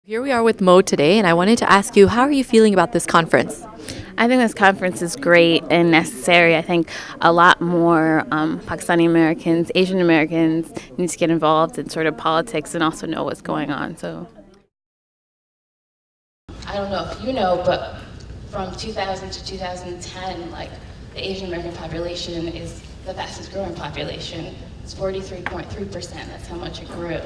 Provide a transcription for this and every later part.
Here we are with Mo today, and I wanted to ask you, how are you feeling about this conference? I think this conference is great and necessary. I think a lot more Pakistani Americans, Asian Americans need to get involved in sort of politics and also know what's going on. So I don't know if you know, but from 2000 to 2010, like the Asian American population is the fastest growing population. It's 43.3%. That's how much it grew.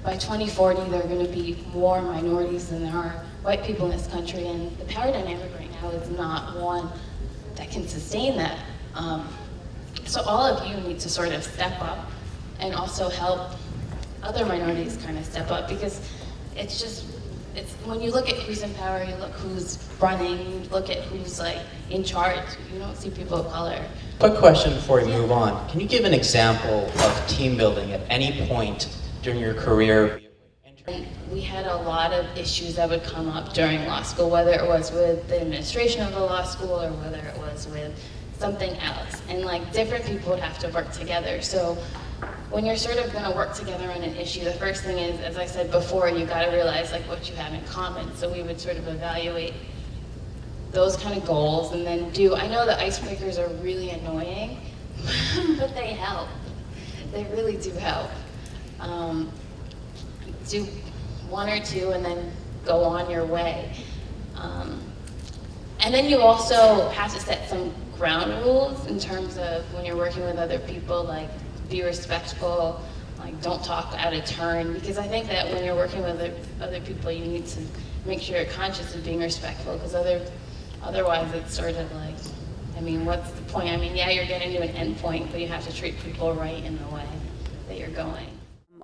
By 2040, there are going to be more minorities than there are white people in this country, and the power dynamic right now is not one that can sustain that. So all of you need to sort of step up and also help other minorities kind of step up, because it's when you look at who's in power, you look who's running, you look at who's like in charge, you don't see people of color. Quick question before we move on. Can you give an example of team building at any point during your career? We had a lot of issues that would come up during law school, whether it was with the administration of the law school or whether it was with something else. And like different people would have to work together. So when you're sort of going to work together on an issue, the first thing is, as I said before, you got to realize like what you have in common. So we would sort of evaluate those kind of goals and then I know the icebreakers are really annoying, but they help. They really do help. Do one or two and then go on your way. And then you also have to set some ground rules in terms of when you're working with other people, like be respectful, like don't talk out of turn, because I think that when you're working with other people, you need to make sure you're conscious of being respectful, because otherwise it's sort of like, I mean, what's the point? I mean, yeah, you're getting to an end point, but you have to treat people right in the way that you're going.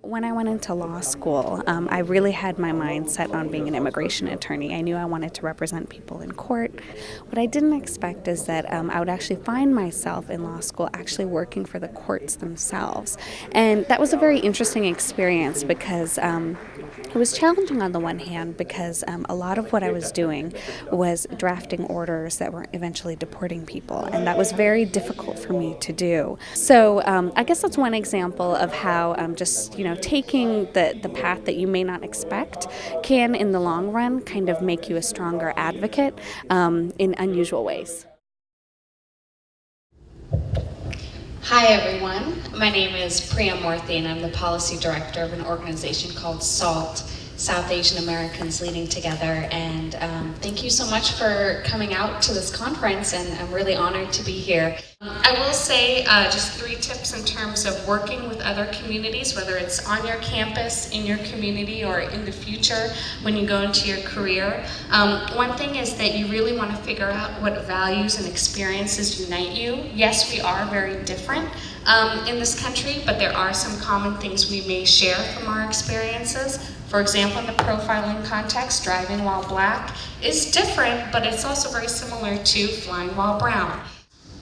When I went into law school, I really had my mind set on being an immigration attorney. I knew I wanted to represent people in court. What I didn't expect is that I would actually find myself in law school actually working for the courts themselves. And that was a very interesting experience because it was challenging on the one hand because a lot of what I was doing was drafting orders that were eventually deporting people, and that was very difficult for me to do. So I guess that's one example of how taking the path that you may not expect can, in the long run, kind of make you a stronger advocate in unusual ways. Hi everyone, my name is Priya Murthy and I'm the policy director of an organization called SALT, South Asian Americans Leading Together, and thank you so much for coming out to this conference, and I'm really honored to be here. I will say just 3 tips in terms of working with other communities, whether it's on your campus, in your community, or in the future when you go into your career. One thing is that you really want to figure out what values and experiences unite you. Yes, we are very different in this country, but there are some common things we may share from our experiences. For example, in the profiling context, driving while black is different, but it's also very similar to flying while brown.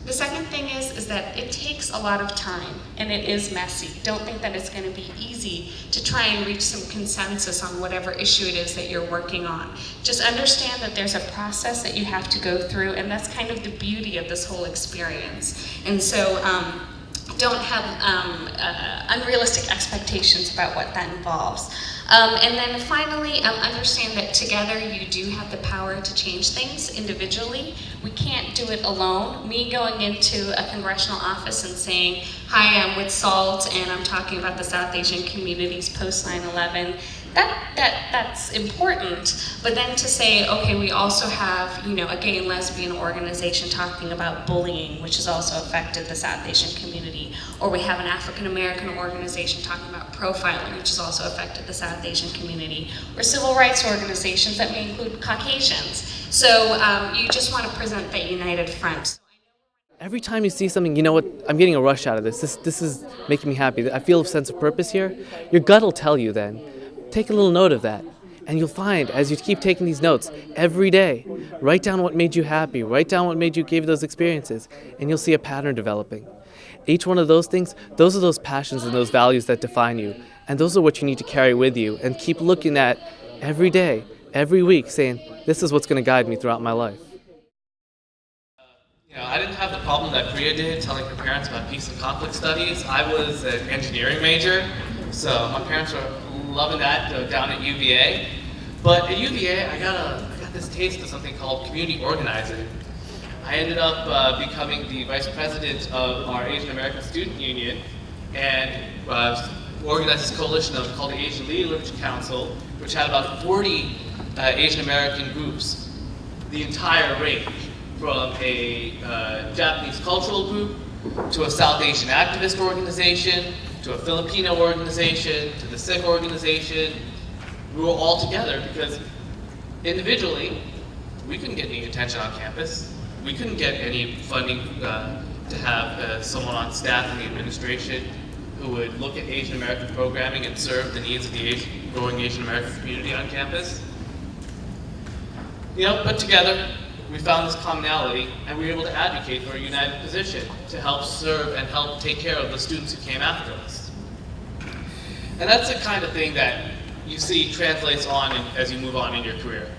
The second thing is that it takes a lot of time, and it is messy. Don't think that it's going to be easy to try and reach some consensus on whatever issue it is that you're working on. Just understand that there's a process that you have to go through, and that's kind of the beauty of this whole experience. And so don't have unrealistic expectations about what that involves. And then finally, understand that together you do have the power to change things individually. We can't do it alone. Me going into a congressional office and saying, hi, I'm with SALT and I'm talking about the South Asian communities post 9/11, that's important. But then to say, okay, we also have, a gay and lesbian organization talking about bullying, which has also affected the South Asian community, or we have an African American organization talking about profiling, which has also affected the South Asian community, or civil rights organizations that may include Caucasians. So you just want to present that united front. Every time you see something, you know what, I'm getting a rush out of this. This is making me happy. I feel a sense of purpose here. Your gut will tell you then. Take a little note of that. And you'll find, as you keep taking these notes every day, write down what made you happy, write down what gave you those experiences, and you'll see a pattern developing. Each one of those things, those are those passions and those values that define you. And those are what you need to carry with you and keep looking at every day, every week, saying, this is what's going to guide me throughout my life. I didn't have the problem that Priya did, telling her parents about peace and conflict studies. I was an engineering major, so my parents were loving that down at UVA. But at UVA, I got this taste of something called community organizing. I ended up becoming the vice president of our Asian American Student Union and organized this coalition called the Asian Leadership Council, which had about 40 Asian American groups, the entire range, from a Japanese cultural group to a South Asian activist organization to a Filipino organization to the Sikh organization. We were all together because individually we couldn't get any attention on campus. We couldn't get any funding to have someone on staff in the administration who would look at Asian American programming and serve the needs of the growing Asian American community on campus. But together, we found this commonality and we were able to advocate for a united position to help serve and help take care of the students who came after us. And that's the kind of thing that you see translates on as you move on in your career.